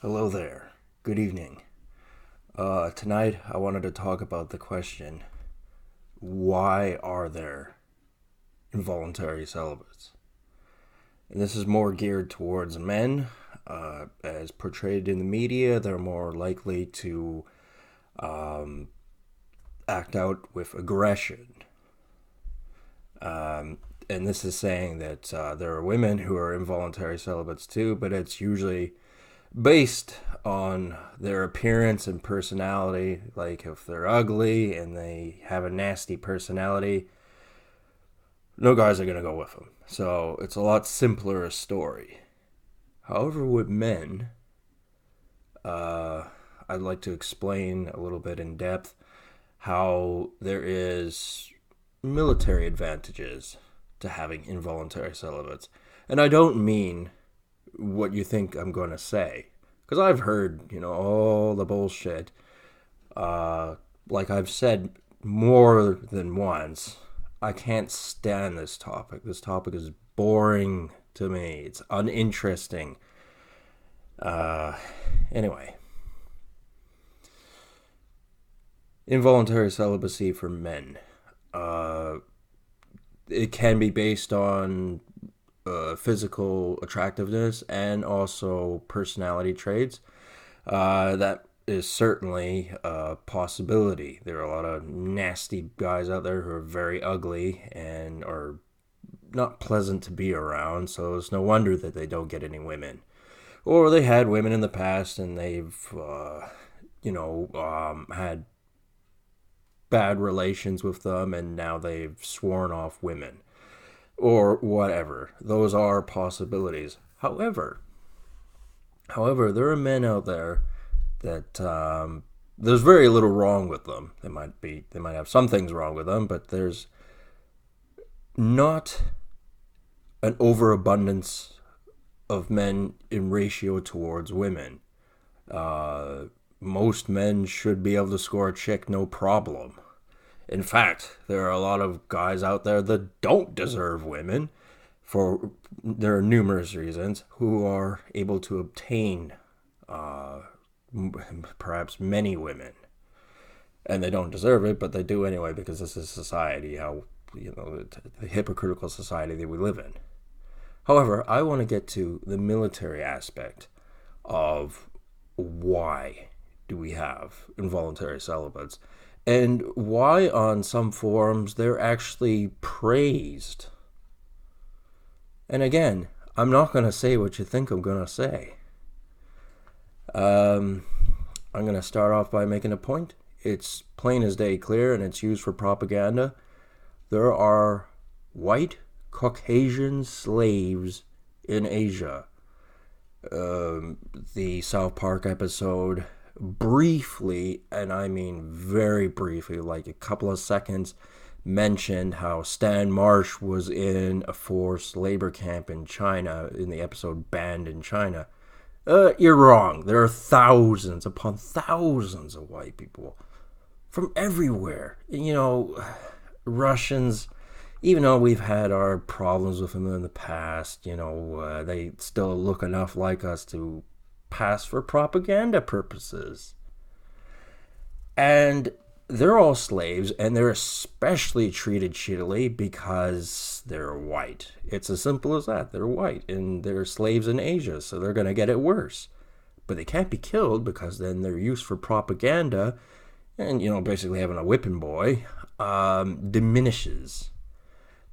Hello there. Good evening. Tonight I wanted to talk about the question, why are there involuntary celibates? And this is more geared towards men. As portrayed in the media, they're more likely to um, act out with aggression. And this is saying that there are women who are involuntary celibates too, but it's usually based on their appearance and personality. Like if they're ugly and they have a nasty personality, no guys are going to go with them. So it's a lot simpler a story. However, with men, uh, I'd like to explain a little bit in depth how there is military advantages to having involuntary celibates. And I don't mean what you think I'm going to say. Because I've heard, all the bullshit. Uh, like I've said more than once, I can't stand this topic. This topic is boring to me. It's uninteresting. Uh, anyway, involuntary celibacy for men. Uh, it can be based on physical attractiveness and also personality traits. That is certainly a possibility. There are a lot of nasty guys out there who are very ugly and are not pleasant to be around, so it's no wonder that they don't get any women. Or they had women in the past and they've, had bad relations with them and now they've sworn off women or whatever. Those are possibilities. However, there are men out there that there's very little wrong with them. They might have some things wrong with them, but there's not an overabundance of men in ratio towards women. Uh, Most men should be able to score a chick no problem. In fact, there are a lot of guys out there that don't deserve women for there are numerous reasons who are able to obtain uh, perhaps many women, and they don't deserve it, but they do anyway because this is society, how the hypocritical society that we live in. However, I want to get to the military aspect of why do we have involuntary celibates and why on some forums they're actually praised. And again, I'm not going to say what you think I'm going to say. Um, I'm going to start off by making a point. It's plain as day clear and it's used for propaganda. There are white Caucasian slaves in Asia. The South Park episode briefly, and I mean very briefly, like a couple of seconds, mentioned how Stan Marsh was in a forced labor camp in China in the episode Banned in China. You're wrong. There are thousands upon thousands of white people from everywhere. Russians, even though we've had our problems with them in the past, they still look enough like us to pass for propaganda purposes. And they're all slaves, and they're especially treated shittily because they're white. It's as simple as that. They're white, and they're slaves in Asia, so they're going to get it worse. But they can't be killed because then their use for propaganda and, basically having a whipping boy diminishes.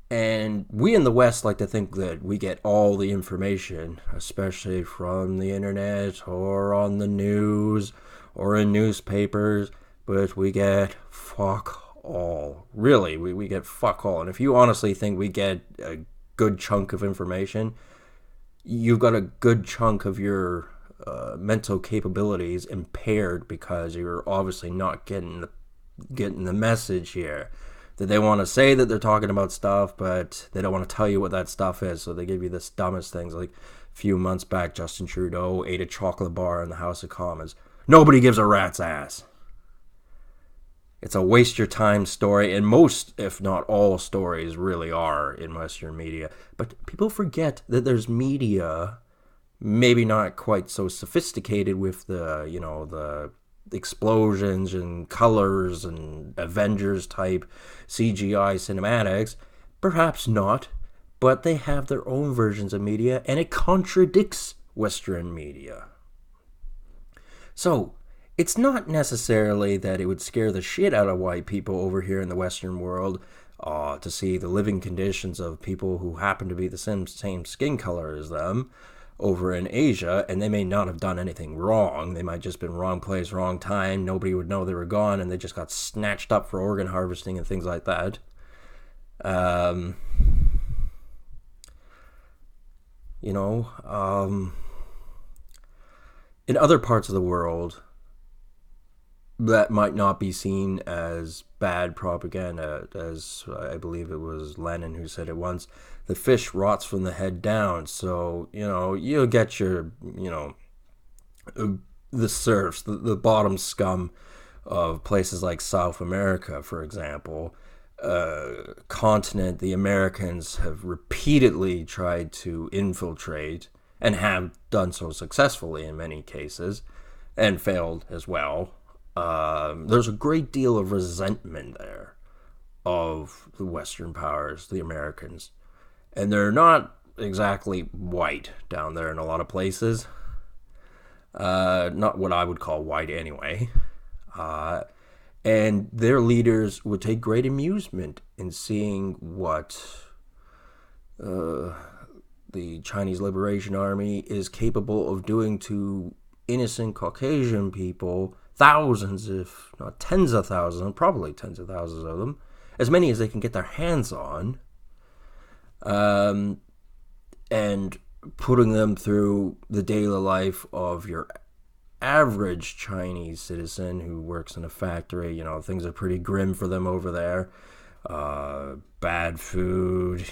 And we in the West like to think that we get all the information, especially from the internet or on the news or in newspapers, but we get fuck all. Really, we get fuck all. And if you honestly think we get a good chunk of information, you've got a good chunk of your mental capabilities impaired because you're obviously not getting the message here. That they want to say that they're talking about stuff, but they don't want to tell you what that stuff is. So they give you the dumbest things. Like a few months back, Justin Trudeau ate a chocolate bar in the House of Commons. Nobody gives a rat's ass. It's a waste your time story, and most, if not all, stories really are in Western media. But people forget that there's media Maybe not quite so sophisticated with the explosions and colors and Avengers type CGI cinematics. Perhaps not, but they have their own versions of media, and it contradicts Western media. So, it's not necessarily that it would scare the shit out of white people over here in the Western world to see the living conditions of people who happen to be the same skin color as them over in Asia, and they may not have done anything wrong. They might just been wrong place, wrong time. Nobody would know they were gone, and they just got snatched up for organ harvesting and things like that. Um, you know, in other parts of the world, that might not be seen as bad propaganda, as I believe it was Lenin who said it once. The fish rots from the head down, so you'll get your the serfs, the bottom scum of places like South America, for example. Continent the Americans have repeatedly tried to infiltrate and have done so successfully in many cases, and failed as well. There's a great deal of resentment there of the Western powers, the Americans. And they're not exactly white down there in a lot of places. Not what I would call white anyway. And their leaders would take great amusement in seeing what the Chinese Liberation Army is capable of doing to innocent Caucasian people. Thousands, if not tens of thousands, probably tens of thousands of them, as many as they can get their hands on, and putting them through the daily life of your average Chinese citizen who works in a factory. Things are pretty grim for them over there. Bad food,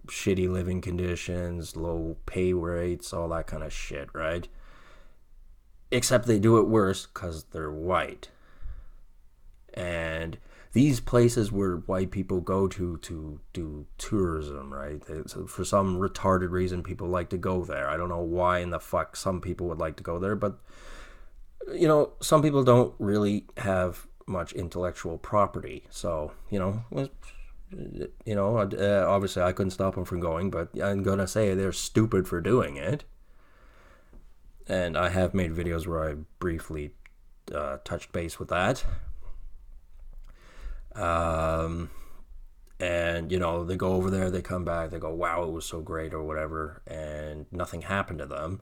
shitty living conditions, low pay rates, all that kind of shit, right? Except they do it worse because they're white. And these places where white people go to do tourism, right? So for some retarded reason, people like to go there. I don't know why in the fuck some people would like to go there, but, some people don't really have much intellectual property. So, obviously I couldn't stop them from going, but I'm going to say they're stupid for doing it. And I have made videos where I briefly touched base with that. And, they go over there, they come back, they go, wow, it was so great or whatever, and nothing happened to them.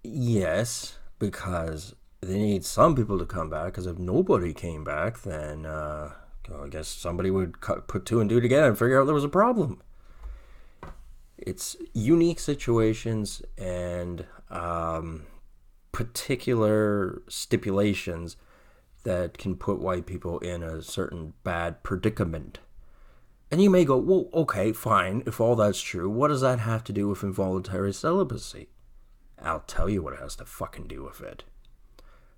Yes, because they need some people to come back, because if nobody came back, then I guess somebody would put two and two together and figure out there was a problem. It's unique situations and particular stipulations that can put white people in a certain bad predicament. And you may go, well, okay, fine, if all that's true, what does that have to do with involuntary celibacy? I'll tell you what it has to fucking do with it.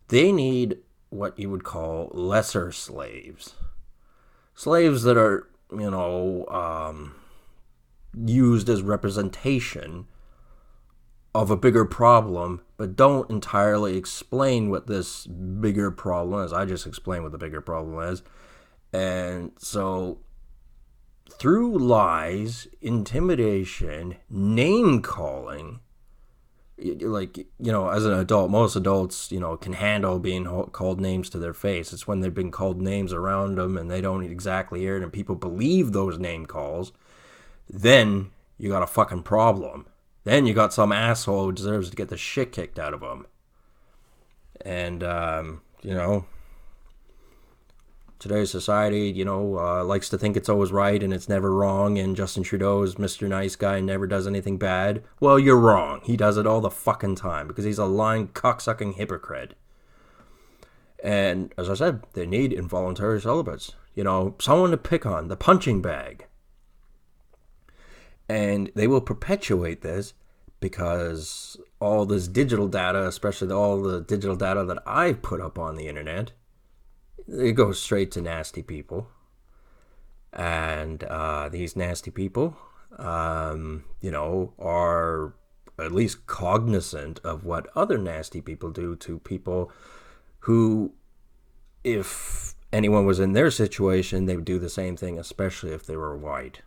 They need what you would call lesser slaves. Slaves that are, used as representation of a bigger problem, but don't entirely explain what this bigger problem is. I just explained what the bigger problem is. And so, through lies, intimidation, name-calling, as an adult, most adults, can handle being called names to their face. It's when they've been called names around them and they don't exactly hear it and people believe those name calls, then you got a fucking problem. Then you got some asshole who deserves to get the shit kicked out of him. And, today's society, likes to think it's always right and it's never wrong, and Justin Trudeau is Mr. Nice Guy and never does anything bad. Well, you're wrong. He does it all the fucking time because he's a lying, cocksucking hypocrite. And, as I said, they need involuntary celibates. Someone to pick on, the punching bag. And they will perpetuate this because all this digital data, especially all the digital data that I've put up on the internet, it goes straight to nasty people. And these nasty people, are at least cognizant of what other nasty people do to people who, if anyone was in their situation, they would do the same thing, especially if they were white.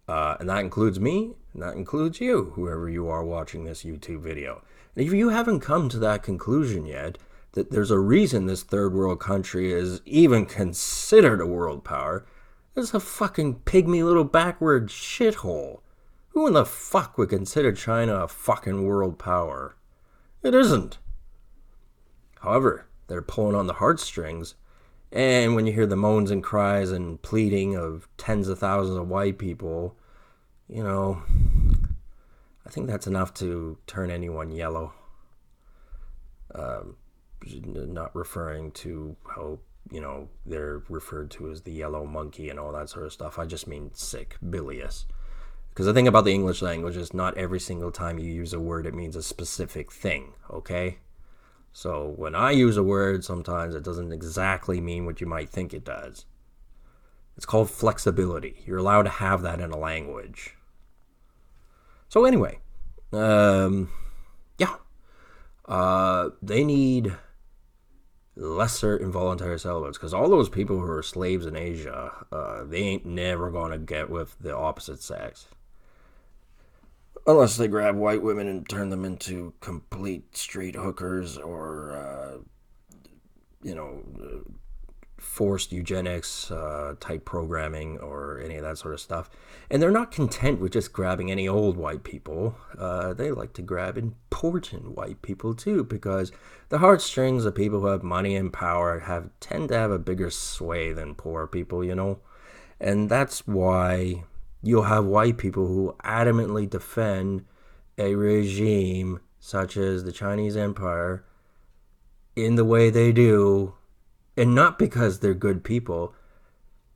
And that includes me, and that includes you, whoever you are watching this YouTube video. And if you haven't come to that conclusion yet, that there's a reason this third world country is even considered a world power, it's a fucking pygmy little backward shithole. Who in the fuck would consider China a fucking world power? It isn't. However, they're pulling on the heartstrings, and when you hear the moans and cries and pleading of tens of thousands of white people, I think that's enough to turn anyone yellow. Not referring to how, they're referred to as the yellow monkey and all that sort of stuff. I just mean sick, bilious. Because the thing about the English language is not every single time you use a word, it means a specific thing, okay? So when I use a word, sometimes it doesn't exactly mean what you might think it does. It's called flexibility. You're allowed to have that in a language. So anyway, they need lesser involuntary celibates, because all those people who are slaves in Asia, they ain't never gonna get with the opposite sex. Unless they grab white women and turn them into complete street hookers or, forced eugenics type programming or any of that sort of stuff. And they're not content with just grabbing any old white people. They like to grab important white people too, because the heartstrings of people who have money and power tend to have a bigger sway than poor people, And that's why you'll have white people who adamantly defend a regime such as the Chinese Empire in the way they do, and not because they're good people,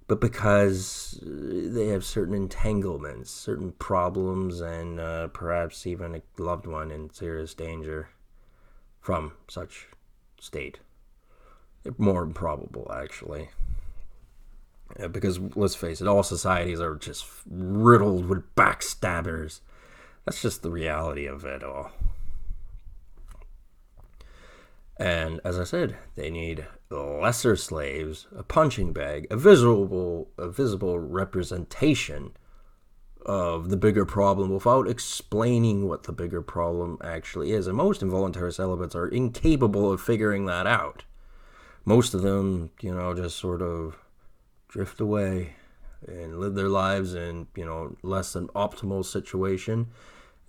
but because they have certain entanglements, certain problems, and perhaps even a loved one in serious danger from such state. More improbable, actually. Because, let's face it, all societies are just riddled with backstabbers. That's just the reality of it all. And as I said, they need lesser slaves, a punching bag, a visible representation of the bigger problem without explaining what the bigger problem actually is. And most involuntary celibates are incapable of figuring that out. Most of them, just sort of drift away and live their lives in, less than optimal situation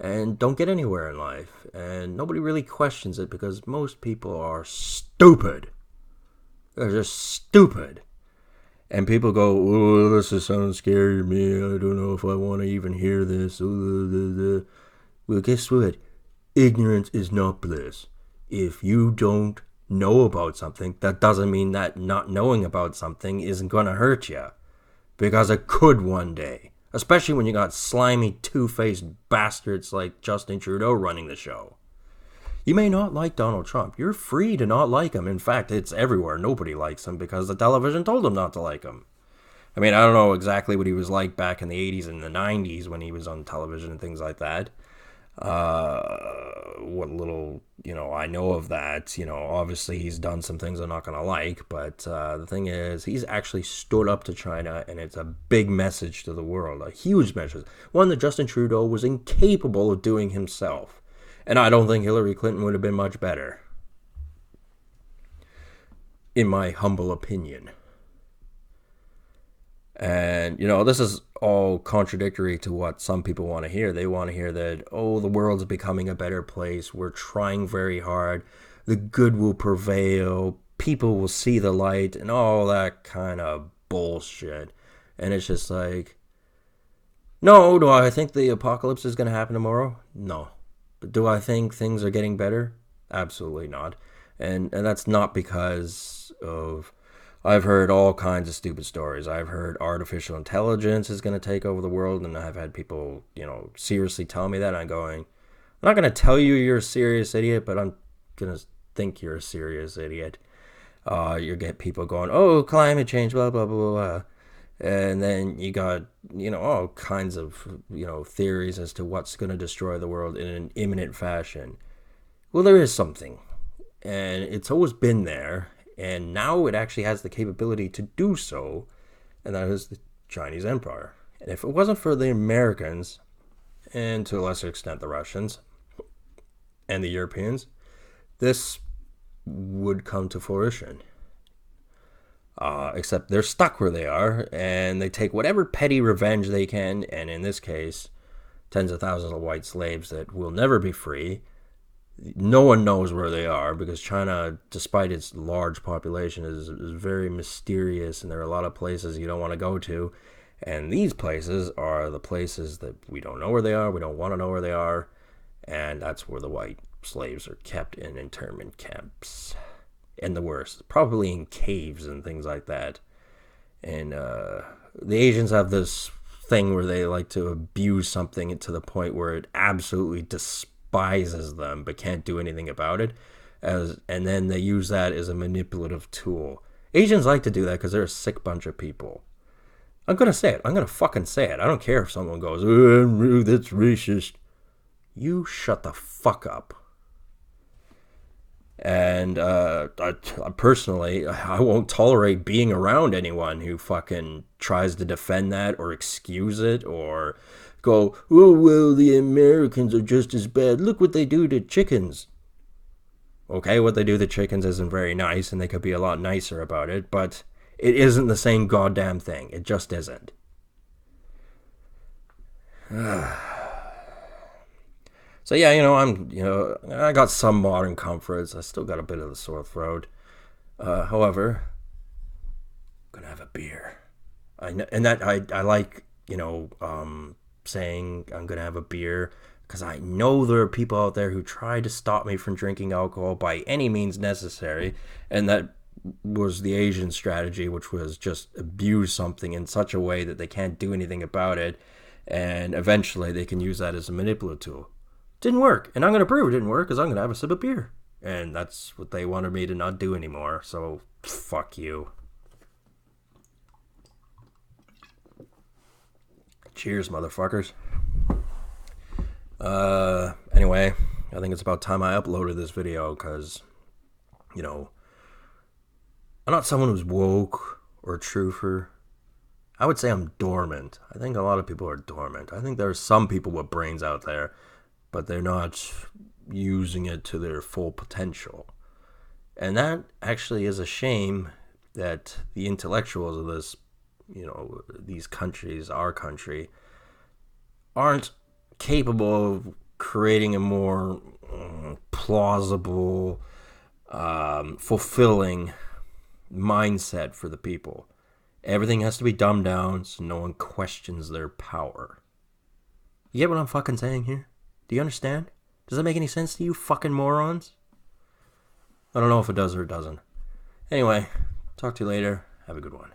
and don't get anywhere in life. And nobody really questions it because most people are stupid. They're just stupid. And people go, oh, this is sounding scary to me. I don't know if I want to even hear this. Well, guess what? Ignorance is not bliss. If you don't know about something, that doesn't mean that not knowing about something isn't going to hurt you. Because it could one day. Especially when you got slimy, two-faced bastards like Justin Trudeau running the show. You may not like Donald Trump. You're free to not like him. In fact, it's everywhere. Nobody likes him because the television told them not to like him. I mean, I don't know exactly what he was like back in the 80s and the 90s when he was on television and things like that. What little, I know of that, obviously he's done some things I'm not going to like, but the thing is, he's actually stood up to China, and it's a big message to the world, a huge message, one that Justin Trudeau was incapable of doing himself, and I don't think Hillary Clinton would have been much better, in my humble opinion. And, this is all contradictory to what some people want to hear. They want to hear that, oh, the world's becoming a better place. We're trying very hard. The good will prevail. People will see the light and all that kind of bullshit. And it's just like, no, do I think the apocalypse is going to happen tomorrow? No. But do I think things are getting better? Absolutely not. And that's not because of... I've heard all kinds of stupid stories. I've heard artificial intelligence is going to take over the world, and I've had people, seriously tell me that. I'm going, I'm not going to tell you you're a serious idiot, but I'm going to think you're a serious idiot. You get people going, oh, climate change, blah, blah, blah, blah. And then you got, all kinds of, theories as to what's going to destroy the world in an imminent fashion. Well, there is something, and it's always been there, and now it actually has the capability to do so, and that is the Chinese Empire. And if it wasn't for the Americans, and to a lesser extent the Russians, and the Europeans, this would come to fruition. Except they're stuck where they are, and they take whatever petty revenge they can, and in this case, tens of thousands of white slaves that will never be free. No one knows where they are because China, despite its large population, is very mysterious, and there are a lot of places you don't want to go to. And these places are the places that we don't know where they are, we don't want to know where they are, and that's where the white slaves are kept in internment camps. And the worst, probably in caves and things like that. And the Asians have this thing where they like to abuse something to the point where it absolutely despises them but can't do anything about it. And then they use that as a manipulative tool. Asians like to do that because they're a sick bunch of people. I'm going to say it. I'm going to fucking say it. I don't care if someone goes, oh, that's racist. You shut the fuck up. And personally, I won't tolerate being around anyone who fucking tries to defend that or excuse it or go, oh, well, the Americans are just as bad. Look what they do to chickens. Okay, what they do to chickens isn't very nice, and they could be a lot nicer about it, but it isn't the same goddamn thing. It just isn't. So yeah, I got some modern comforts. I still got a bit of the sore throat. However, I'm gonna have a beer. I like, saying I'm gonna have a beer because I know there are people out there who try to stop me from drinking alcohol by any means necessary, and that was the Asian strategy, which was just abuse something in such a way that they can't do anything about it, and eventually they can use that as a manipulative tool. Didn't work, and I'm going to prove it didn't work because I'm going to have a sip of beer. And that's what they wanted me to not do anymore, so fuck you. Cheers, motherfuckers. Anyway, I think it's about time I uploaded this video because, I'm not someone who's woke or a truther. I would say I'm dormant. I think a lot of people are dormant. I think there are some people with brains out there, but they're not using it to their full potential. And that actually is a shame that the intellectuals of this, these countries, our country, aren't capable of creating a more plausible, fulfilling mindset for the people. Everything has to be dumbed down so no one questions their power. You get what I'm fucking saying here? Do you understand? Does that make any sense to you fucking morons? I don't know if it does or it doesn't. Anyway, talk to you later. Have a good one.